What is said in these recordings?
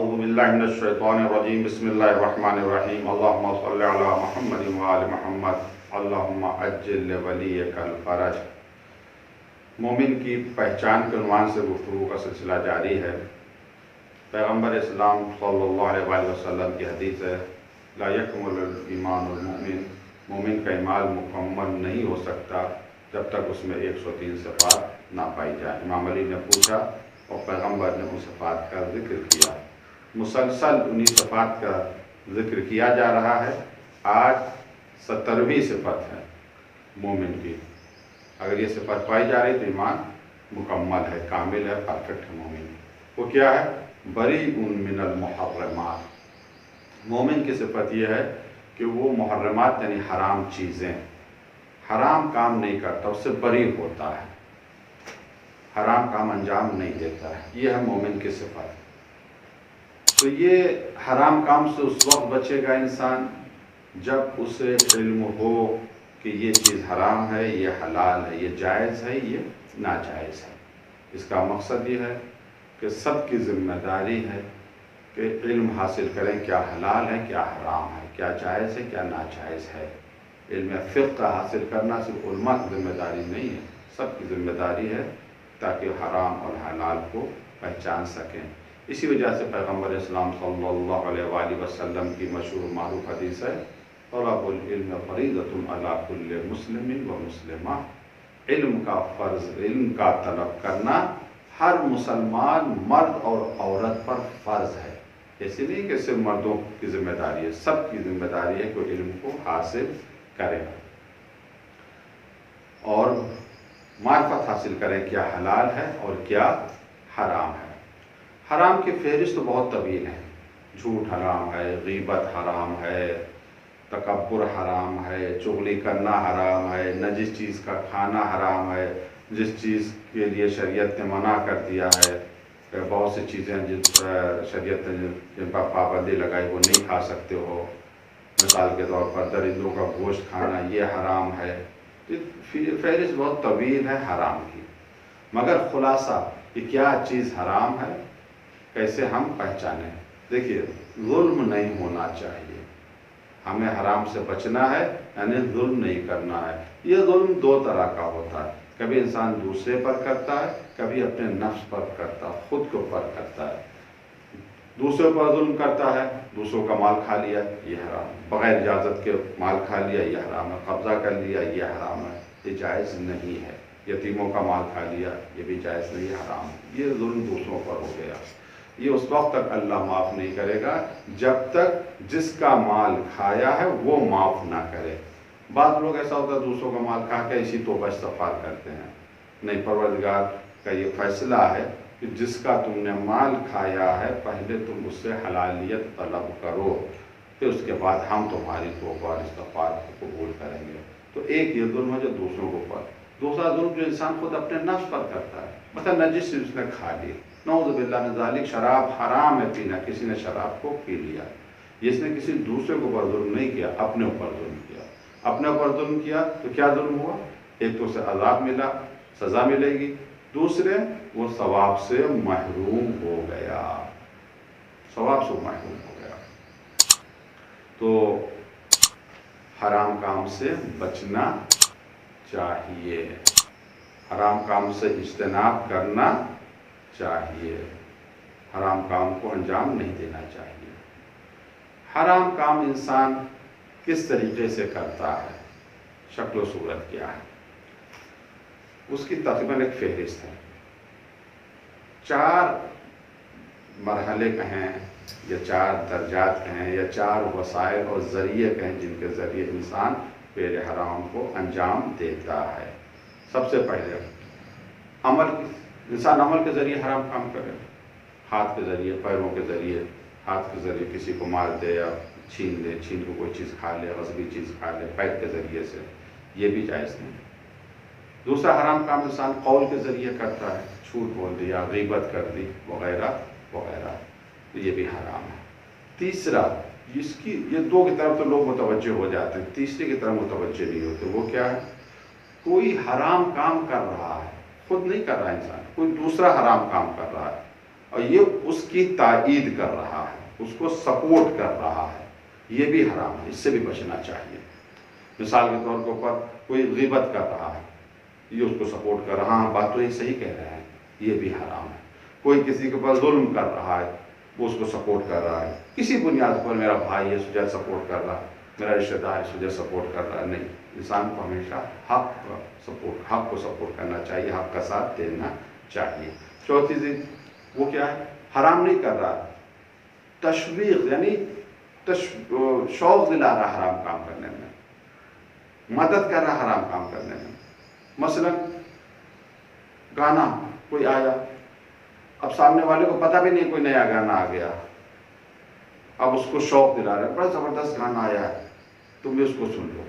اعوذ باللہ من الشیطان الرجیم بسم اللہ الرحمن الرحیم اللہم صلی علی محمد و آل محمد اللہم عجل لولیک الفرج۔ مومن کی پہچان کے عنوان سے گفتگو کا سلسلہ جاری ہے۔ پیغمبر اسلام صلی اللہ علیہ وآلہ وسلم کی حدیث ہے، لا یکمل الایمان المؤمن، مومن کا ایمان مکمل نہیں ہو سکتا جب تک اس میں 103 صفات نہ پائی جائیں۔ امام علی نے پوچھا اور پیغمبر نے ان صفات کا ذکر کیا۔ مسلسل انہی صفات کا ذکر کیا جا رہا ہے۔ آج 70ویں صفت ہے مومن کی۔ اگر یہ صفت پائی جا رہی تو ایمان مکمل ہے، کامل ہے، پرفیکٹ ہے مومن۔ وہ کیا ہے؟ بریء من المحرمات۔ مومن کی صفت یہ ہے کہ وہ محرمات یعنی حرام چیزیں، حرام کام نہیں کرتا، اس سے بری ہوتا ہے، حرام کام انجام نہیں دیتا ہے۔ یہ ہے مومن کی صفت۔ تو یہ حرام کام سے اس وقت بچے گا انسان جب اسے علم ہو کہ یہ چیز حرام ہے، یہ حلال ہے، یہ جائز ہے، یہ ناجائز ہے۔ اس کا مقصد یہ ہے کہ سب کی ذمہ داری ہے کہ علم حاصل کریں کیا حلال ہے، کیا حرام ہے، کیا جائز ہے، کیا ناجائز ہے۔ علم فقہ حاصل کرنا صرف علماء کی ذمہ داری نہیں ہے، سب کی ذمہ داری ہے تاکہ حرام اور حلال کو پہچان سکیں۔ اسی وجہ سے پیغمبر اسلام صلی اللہ علیہ وآلہ وسلم کی مشہور معروف حدیث ہے، طلب العلم فریضۃ علی کل مسلم و مسلمہ۔ علم کا فرض، علم کا طلب کرنا ہر مسلمان مرد اور عورت پر فرض ہے۔ ایسے نہیں کہ صرف مردوں کی ذمہ داری ہے، سب کی ذمہ داری ہے کہ علم کو حاصل کریں اور معرفت حاصل کریں کیا حلال ہے اور کیا حرام ہے۔ حرام کی فہرست تو بہت طویل ہے۔ جھوٹ حرام ہے، غیبت حرام ہے، تکبر حرام ہے، چغلی کرنا حرام ہے، نجس چیز کا کھانا حرام ہے، جس چیز کے لیے شریعت نے منع کر دیا ہے، بہت سی چیزیں جس شریعت نے جن پر پابندی لگائی وہ نہیں کھا سکتے ہو۔ مثال کے طور پر درندوں کا گوشت کھانا یہ حرام ہے۔ فہرست بہت طویل ہے حرام کی، مگر خلاصہ کہ کیا چیز حرام ہے، کیسے ہم پہچانیں؟ دیکھیے، ظلم نہیں ہونا چاہیے، ہمیں حرام سے بچنا ہے، یعنی ظلم نہیں کرنا ہے۔ یہ ظلم دو طرح کا ہوتا ہے، کبھی انسان دوسرے پر کرتا ہے، کبھی اپنے نفس پر کرتا ہے، خود کے اوپر کرتا ہے۔ دوسرے پر ظلم کرتا ہے، دوسروں کا مال کھا لیا، یہ حرام ہے۔ بغیر اجازت کے مال کھا لیا، یہ حرام ہے۔ قبضہ کر لیا، یہ حرام ہے، یہ جائز نہیں ہے۔ یتیموں کا مال کھا لیا، یہ بھی جائز نہیں، حرام ہے۔ یہ ظلم دوسروں پر ہو گیا۔ یہ اس وقت تک اللہ معاف نہیں کرے گا جب تک جس کا مال کھایا ہے وہ معاف نہ کرے۔ بعض لوگ ایسا ہوتا ہے دوسروں کا مال کھا کے اسی توبہ استغفار کرتے ہیں۔ نہیں، پروردگار کا یہ فیصلہ ہے کہ جس کا تم نے مال کھایا ہے پہلے تم اس سے حلالیت طلب کرو، پھر اس کے بعد ہم تمہاری توبہ اور استغفار کو قبول کریں گے۔ تو ایک یہ ظلم ہے جو دوسروں کے اوپر، دوسرا ظلم جو انسان خود اپنے نفس پر کرتا ہے۔ مثلا نجس چیز اس نے کھا لی، نعوذ باللہ من ذالک، شراب حرام ہے پینا، کسی نے شراب کو پی لیا، اس نے کسی دوسرے کے اوپر ظلم نہیں کیا، اپنے اوپر ظلم کیا۔ اپنے اوپر ظلم کیا تو کیا ظلم ہوا؟ ایک تو اسے عذاب ملا، سزا ملے گی، دوسرے وہ ثواب سے محروم ہو گیا، ثواب سے محروم ہو گیا۔ تو حرام کام سے بچنا چاہیے، حرام کام سے اجتناب کرنا چاہیے، حرام کام کو انجام نہیں دینا چاہیے۔ حرام کام انسان کس طریقے سے کرتا ہے، شکل و صورت کیا ہے، اس کی تقریباً ایک فہرست ہے۔ 4 مرحلے کہیں یا 4 درجات کہیں یا 4 وسائل اور ذریعے کہیں جن کے ذریعے انسان فعل حرام کو انجام دیتا ہے۔ سب سے پہلے انسان عمل کے ذریعے حرام کام کرے، ہاتھ کے ذریعے، پیروں کے ذریعے، ہاتھ کے ذریعے کسی کو مار دے یا چھین لے، چھین کو کوئی چیز کھا لے، غصبی چیز کھا لے، پیر کے ذریعے سے، یہ بھی جائز نہیں۔ دوسرا حرام کام انسان قول کے ذریعے کرتا ہے، جھوٹ بول دیا، غیبت کر دی وغیرہ وغیرہ، یہ بھی حرام ہے۔ تیسرا، یہ 2 کی طرف تو لوگ متوجہ ہو جاتے ہیں، تیسرے کی طرف متوجہ نہیں ہوتے۔ وہ کیا ہے؟ کوئی حرام کام کر رہا ہے، خود نہیں کر رہا انسان، کوئی دوسرا حرام کام کر رہا ہے، اور یہ اس کی تائید کر رہا ہے، اس کو سپورٹ کر رہا ہے، یہ بھی حرام ہے، اس سے بھی بچنا چاہیے۔ مثال کے طور کے اوپر کوئی غیبت کر رہا ہے، یہ اس کو سپورٹ کر رہا ہے، بات تو یہ صحیح کہہ رہے ہیں، یہ بھی حرام ہے۔ کوئی کسی کے اوپر ظلم کر رہا ہے، وہ اس کو سپورٹ کر رہا ہے، کسی بنیاد پر میرا بھائی ہے اس وجہ سپورٹ کر رہا ہے، میرا رشتہ دار اس وجہ سپورٹ کر رہا ہے، نہیں، انسان کو ہمیشہ حق کو سپورٹ کرنا چاہیے، حق کا ساتھ دینا چاہیے۔ چوتھی چیز وہ کیا ہے؟ حرام نہیں کر رہا، تشویق یعنی شوق دلا رہا حرام کام کرنے میں، مدد کر رہا حرام کام کرنے میں۔ مثلا گانا کوئی آیا، اب سامنے والے کو پتہ بھی نہیں کوئی نیا گانا آ گیا، اب اس کو شوق دلا رہے ہیں، بڑا زبردست گانا آیا ہے، تم بھی اس کو سن لو،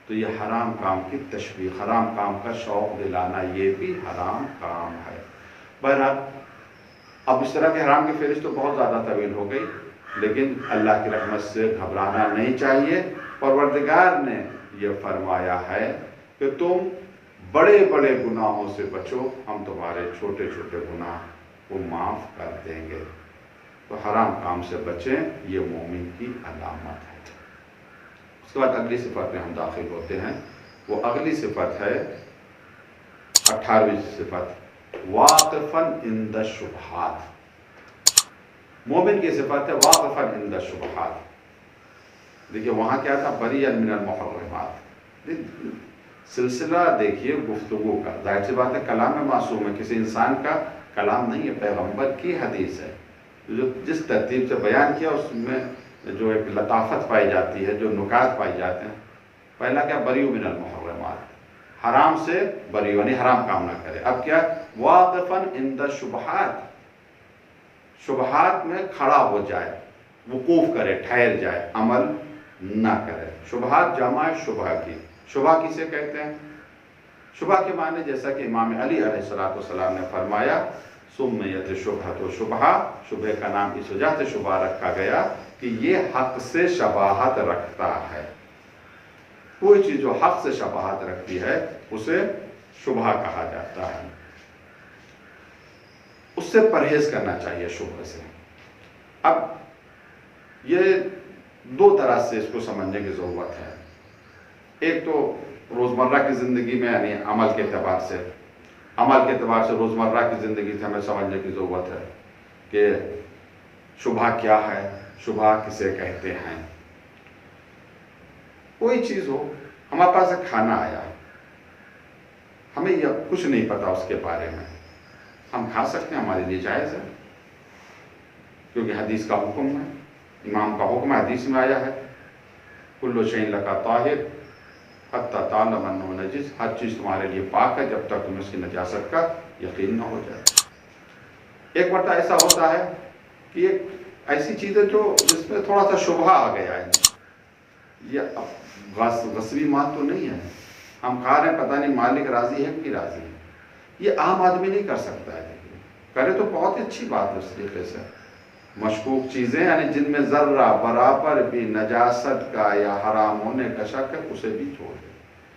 تو یہ حرام کام کی تشویق، حرام کام کا شوق دلانا، یہ بھی حرام کام ہے۔ بہرحال اب اس طرح کے حرام کی فہرست تو بہت زیادہ طویل ہو گئی، لیکن اللہ کی رحمت سے گھبرانا نہیں چاہیے۔ پروردگار نے یہ فرمایا ہے کہ تم بڑے بڑے گناہوں سے بچو، ہم تمہارے چھوٹے چھوٹے گناہ کو معاف کر دیں گے۔ تو حرام کام سے بچیں، یہ مومن کی علامت ہے۔ اس کے بعد اگلی صفت میں ہم داخل ہوتے ہیں، وہ اگلی صفت ہے 18ویں صفت، واقفاً عند الشبہات۔ مومن کی صفت ہے واقفاً عند الشبہات۔ دیکھیے وہاں کیا تھا؟ بریئا من المحرمات۔ سلسلہ دیکھیے گفتگو کا، ظاہر سی بات ہے کلام معصوم ہے، کسی انسان کا کلام نہیں ہے، پیغمبر کی حدیث ہے، جو جس ترتیب سے بیان کیا اس میں جو ایک لطافت پائی جاتی ہے، جو نکات پائی جاتے ہیں۔ پہلا کیا؟ بریء من المحرمات، حرام سے بریء یعنی حرام کام نہ کرے۔ اب کیا؟ واقفاً عند الشبہات، شبہات میں کھڑا ہو جائے، وقوف کرے، ٹھہر جائے، عمل نہ کرے۔ شبہات جمع ہے شبہ کی۔ شبہ کسے کہتے ہیں؟ شبہ کے معنی جیسا کہ امام علی علیہ السلام نے فرمایا، سمیت شبہۃ شبہہ، شبہ کا نام اس وجہ سے شبہ رکھا گیا کہ یہ حق سے شباہت رکھتا ہے۔ کوئی چیز جو حق سے شباہت رکھتی ہے اسے شبہ کہا جاتا ہے۔ اس سے پرہیز کرنا چاہیے شبہ سے۔ اب یہ دو طرح سے اس کو سمجھنے کی ضرورت ہے۔ ایک تو روزمرہ کی زندگی میں یعنی عمل کے اعتبار سے، روزمرہ کی زندگی سے ہمیں سمجھنے کی ضرورت ہے کہ شبہ کیا ہے، شبہ کسے کہتے ہیں۔ کوئی چیز ہو، ہمارے پاس ایک کھانا آیا، ہمیں یہ کچھ نہیں پتا اس کے بارے میں، ہم کھا سکتے ہیں، ہمارے لیے جائز ہے، کیونکہ حدیث کا حکم ہے، امام کا حکم ہے، حدیث میں آیا ہے، کل شیء لک طاہر حتی تعلم انہ نجس، ہر چیز تمہارے لیے پاک ہے جب تک تمہیں اس کی نجاست کا یقین نہ ہو جائے۔ ایک مرتبہ ایسا ہوتا ہے کہ ایک ایسی چیز ہے جو جس میں تھوڑا سا شبہ آ گیا ہے، یہ غصبی مال تو نہیں ہے، ہم کھا رہے ہیں، پتہ نہیں مالک راضی ہے کہ راضی ہے، یہ عام آدمی نہیں کر سکتا ہے، کرے تو بہت ہی اچھی بات ہے اس طریقے سے۔ مشکوک چیزیں یعنی جن میں ذرہ برابر بھی نجاست کا یا حرام ہونے کا شک ہے، اسے بھی چھوڑ دے،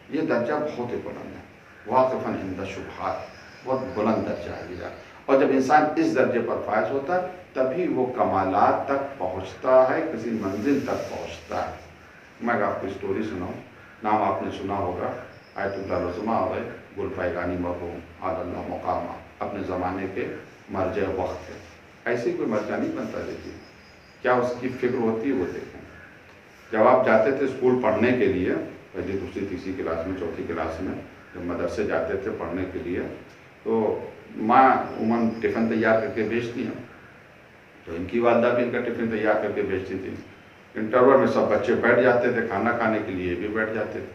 یہ درجہ بہت ہی بلند ہے، واقفاً عند الشبہات، بہت بلند درجہ ہے یہ۔ اور جب انسان اس درجے پر فائز ہوتا ہے تبھی وہ کمالات تک پہنچتا ہے، کسی منزل تک پہنچتا ہے۔ میں آپ کو اسٹوری سناؤں، نام آپ نے سنا ہوگا، آیت اللہ العظمہ اور گل پائگانی مرحوم علی اللہ مقامہ، اپنے زمانے کے مرجع وقت ہے۔ ایسے کوئی مرجع نہیں بنتا، دیکھیے کیا اس کی فکر ہوتی ہے وہ دیکھیں۔ جب آپ جاتے تھے اسکول پڑھنے کے لیے، پہلی دوسری تیسری کلاس میں، چوتھی کلاس میں جب مدرسے جاتے تھے پڑھنے کے لیے، تو ماں عموماً ٹفن تیار کر کے بھیجتی ہیں، تو ان کی والدہ بھی ان کا ٹفن تیار کر کے بھیجتی تھی۔ انٹرول میں سب بچے بیٹھ جاتے تھے کھانا کھانے کے لیے، بھی بیٹھ جاتے تھے،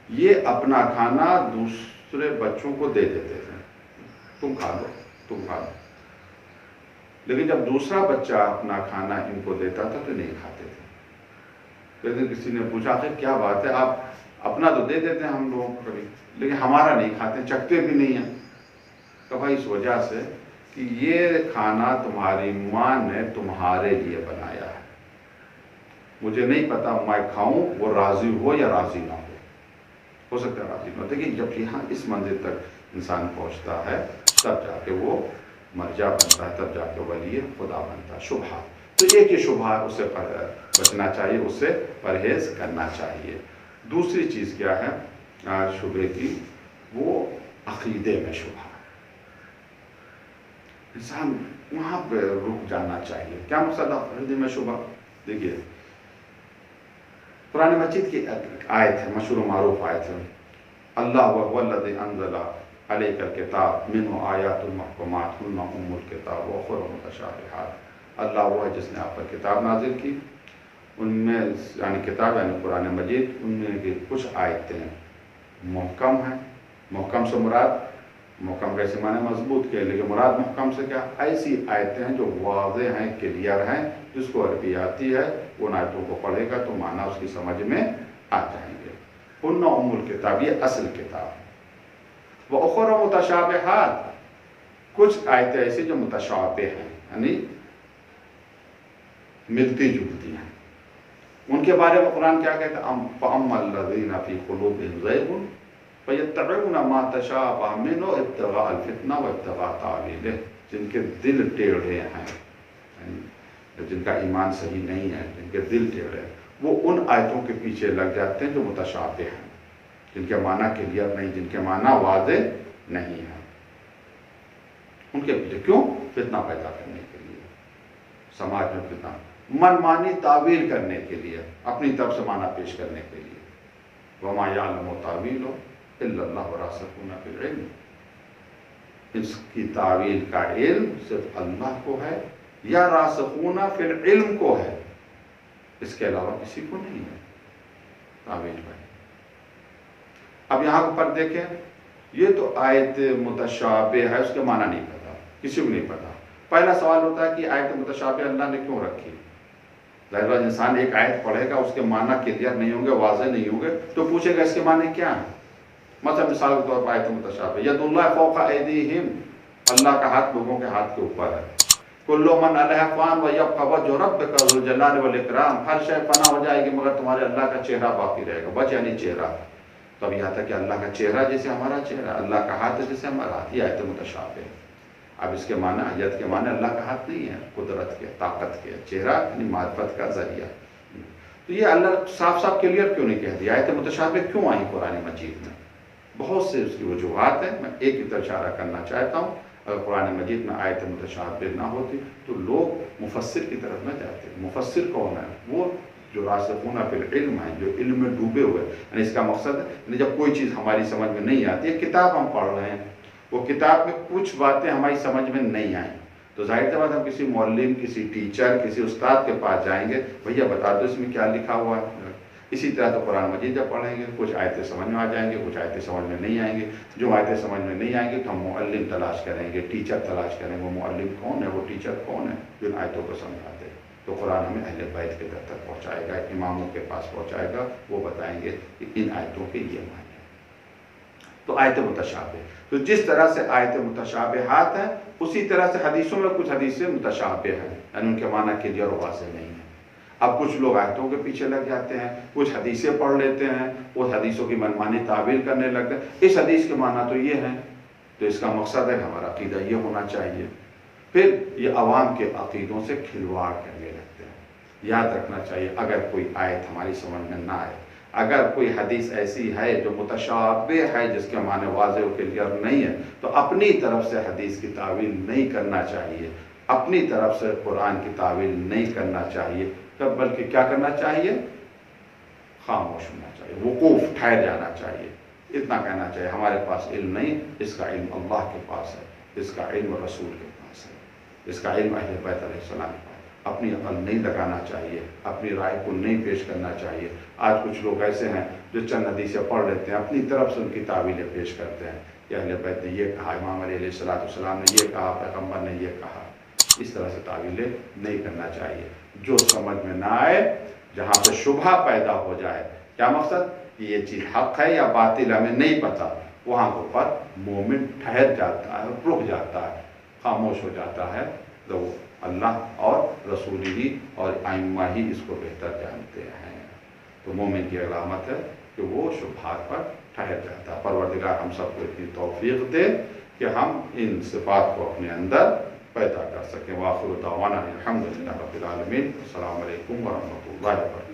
یہ اپنا کھانا دوسرے بچوں کو دے دیتے تھے، تم کھا لو، تم کھا لو۔ لیکن جب دوسرا بچہ اپنا کھانا ان کو دیتا تھا تو نہیں کھاتے تھے۔ لیکن کسی نے پوچھا کہ کیا بات ہے، آپ اپنا تو دے دیتے ہیں ہم لوگوں کو کبھی، لیکن ہمارا نہیں کھاتے، چکھتے بھی نہیں ہیں۔ کہ بھائی اس وجہ سے کہ یہ کھانا تمہاری ماں نے تمہارے لیے بنایا ہے، مجھے نہیں پتا میں کھاؤں وہ راضی ہو یا راضی نہ ہو سکتا ہے راضی نہ ہو۔ دیکھیں جب یہاں اس منزل تک انسان پہنچتا ہے تب جا کے وہ مرجع بنتا ہے تب جا کے ولی خدا بنتا ہے. شبہ تو ایک ہی شبہ ہے، اس سے بچنا چاہیے، اس سے پرہیز کرنا چاہیے. دوسری چیز کیا ہے شبہ کی؟ وہ عقیدے میں شبہ. انسان وہاں پہ رک جانا چاہیے. کیا مقصد ہے عقیدے میں شبہ؟ دیکھیے قرآن مجید کی آیت ہے، مشہور و معروف آیت ہے، اللہ وهو الذی انزل علیک الکتاب منہ آیات محکمات ہن ام الکتاب واخر متشابہات. اللہ وہ ہے جس نے آپ پر کتاب نازل کی، ان میں یعنی کتاب یعنی قرآن مجید، ان میں کی کچھ آیتیں محکم ہیں. محکم سے مراد، محکم کیسے معنی مضبوط کے، لیکن مراد محکم سے کیا؟ ایسی آیتیں ہیں جو واضح ہیں، کلیئر ہیں، جس کو عربی آتی ہے ان آیتوں کو پڑھے گا تو معنی اس کی سمجھ میں آ جائیں گے. ہن ام الکتاب، یہ اصل کتاب. وَأُخَرُ مُتَشَابِهَاتٌ، کچھ آیتیں ایسی جو متشابہ ہیں یعنی ملتی جلتی ہیں. ان کے بارے میں قرآن کیا کہتا ہے؟ فَأَمَّا الَّذِينَ فِي قُلُوبِهِمْ زَيْغٌ فَيَتَّبِعُونَ مَا تَشَابَهَ مِنْهُ ابْتِغَاءَ الْفِتْنَةِ وَابْتِغَاءَ تَأْوِيلِهِ. جن کے دل ٹیڑھے ہیں، جن کا ایمان صحیح نہیں ہے، جن کے دل ٹیڑھے ہیں، وہ ان آیتوں کے پیچھے لگ جاتے ہیں جو متشابہ ہیں، جن کے معنی کلیئر نہیں، جن کے معنی واضح نہیں ہے. ان کے پیچھے کیوں؟ فتنہ پیدا کرنے کے لیے، سماج میں فتنہ، من مانی تعویل کرنے کے لیے، اپنی طرف سے معنی پیش کرنے کے لیے. وَمَا يَعْلَمُ تَعْوِيلَهُ إِلَّا اللَّهُ وَرَاسِخُونَ فِي الْعِلْمِ. اس کی تعویل کا علم صرف اللہ کو ہے یا راسخون فی العلم کو ہے، اس کے علاوہ کسی کو نہیں ہے تعویل کا. اب یہاں پر دیکھیں، یہ تو آیت متشابہ ہے، اس کے معنی نہیں پتا، کسی کو نہیں پتا. پہلا سوال ہوتا ہے کہ آیت متشابہ اللہ نے کیوں رکھی؟ ظاہر بات انسان ایک آیت پڑھے گا، اس کے معنی کلیئر نہیں ہوں گے، واضح نہیں ہوں گے، تو پوچھے گا اس کے معنی کیا ہیں. مثلا مثال کے طور پر آیت متشابہ، ید اللہ فوق ایدیہم، اللہ کا ہاتھ لوگوں کے ہاتھ کے اوپر ہے. کل من علیہا فان ویبقی وجہ ربک ذو الجلال والاکرام، ہر شے فنا ہو جائے گی مگر تمہارے اللہ کا چہرہ باقی رہے گا. وجہ یعنی چہرہ. تو اب یہاں تک کہ اللہ کا چہرہ جیسے ہمارا چہرہ، اللہ کا ہاتھ جیسے ہمارا ہاتھ، یہ آیت متشابہ ہے. اب اس کے معنی، آیت کے معنی اللہ کا ہاتھ نہیں ہے، قدرت کے، طاقت کے. چہرہ یعنی معرفت کا ذریعہ. تو یہ اللہ صاف صاف کلیئر کیوں نہیں کہہ دیا؟ آیت متشابہ کیوں آئی قرآن مجید میں؟ بہت سے اس کی وجوہات ہیں، میں ایک ہی طرف اشارہ کرنا چاہتا ہوں. اگر قرآن مجید میں آیت متشابہ نہ ہوتی تو لوگ مفسر کی طرف نہ جاتے. مفسر کون ہے؟ وہ جو راسخون فی العلم ہیں، جو علم میں ڈوبے ہوئے. یعنی اس کا مقصد ہے یعنی جب کوئی چیز ہماری سمجھ میں نہیں آتی ہے، کتاب ہم پڑھ رہے ہیں، وہ کتاب میں کچھ باتیں ہماری سمجھ میں نہیں آئیں تو ظاہر سی بات ہم کسی معلم، کسی ٹیچر، کسی استاد کے پاس جائیں گے، بھیا بتا دو اس میں کیا لکھا ہوا ہے. اسی طرح تو قرآن مجید جب پڑھیں گے، کچھ آیتیں سمجھ میں آ جائیں گے، کچھ آیتیں سمجھ میں نہیں آئیں گے. جو آیتیں سمجھ میں نہیں آئیں گے تو ہم معلم تلاش کریں گے، ٹیچر تلاش کریں گے. وہ معلم کون ہے، وہ ٹیچر کون ہے جو ان آیتوں کو سمجھاتے ہیں. تو قرآن ہمیں اہل بیت کے در تک پہنچائے گا، اماموں کے پاس پہنچائے گا، وہ بتائیں گے کہ ان آیتوں کے یہ معنی ہیں. تو آیت متشابہ، تو جس طرح سے آیت متشابہات ہیں اسی طرح سے حدیثوں میں کچھ حدیثیں متشابہ ہیں، یعنی ان کے معنی کلیئر اور واضح نہیں ہے. اب کچھ لوگ آیتوں کے پیچھے لگ جاتے ہیں، کچھ حدیثیں پڑھ لیتے ہیں، اس حدیثوں کی منمانی تعویل کرنے لگتے ہیں. اس حدیث کے معنی تو یہ ہیں، تو اس کا مقصد ہے کہ ہمارا عقیدہ یہ ہونا چاہیے. پھر یہ عوام کے عقیدوں سے کھلواڑ کرنے لگتے ہیں. یاد رکھنا چاہیے اگر کوئی آیت ہماری سمجھ میں نہ آئے، اگر کوئی حدیث ایسی ہے جو متشابہ ہے، جس کے معنی واضح و کلیئر نہیں ہے، تو اپنی طرف سے حدیث کی تعویل نہیں کرنا چاہیے، اپنی طرف سے قرآن کی تعویل نہیں کرنا چاہیے. بلکہ کیا کرنا چاہیے؟ خاموش ہونا چاہیے، وقوف، ٹھہر جانا چاہیے. اتنا کہنا چاہیے ہمارے پاس علم نہیں، اس کا علم اللہ کے پاس ہے، اس کا علم رسول کے پاس ہے، اس کا علم اہل بیت علیہ السلام کے پاس. اپنی عقل نہیں لگانا چاہیے، اپنی رائے کو نہیں پیش کرنا چاہیے. آج کچھ لوگ ایسے ہیں جو چند حدیثیں پڑھ لیتے ہیں، اپنی طرف سے ان کی تعویلیں پیش کرتے ہیں کہ اہل بیت نے یہ کہا، امام علیہ السلام نے یہ کہا، پیغمبر نے یہ کہا. اس طرح سے تعویلیں نہیں کرنا چاہیے. جو سمجھ میں نہ آئے، جہاں پہ شبہ پیدا ہو جائے، کیا مقصد کہ یہ چیز حق ہے یا باطل ہمیں نہیں پتا، وہاں پر مومن ٹھہر جاتا ہے، رک جاتا ہے، خاموش ہو جاتا ہے. تو اللہ اور رسول ہی اور ائمہ ہی اس کو بہتر جانتے ہیں. تو مومن کی علامت ہے کہ وہ شبہات پر ٹھہر جاتا ہے. پروردگار ہم سب کو اتنی توفیق دے کہ ہم ان صفات کو اپنے اندر پیدا کر سکیں۔ وآخر دعوانا الحمدللہ رب العالمین۔ السلام علیکم ورحمۃ اللہ وبرکاتہ۔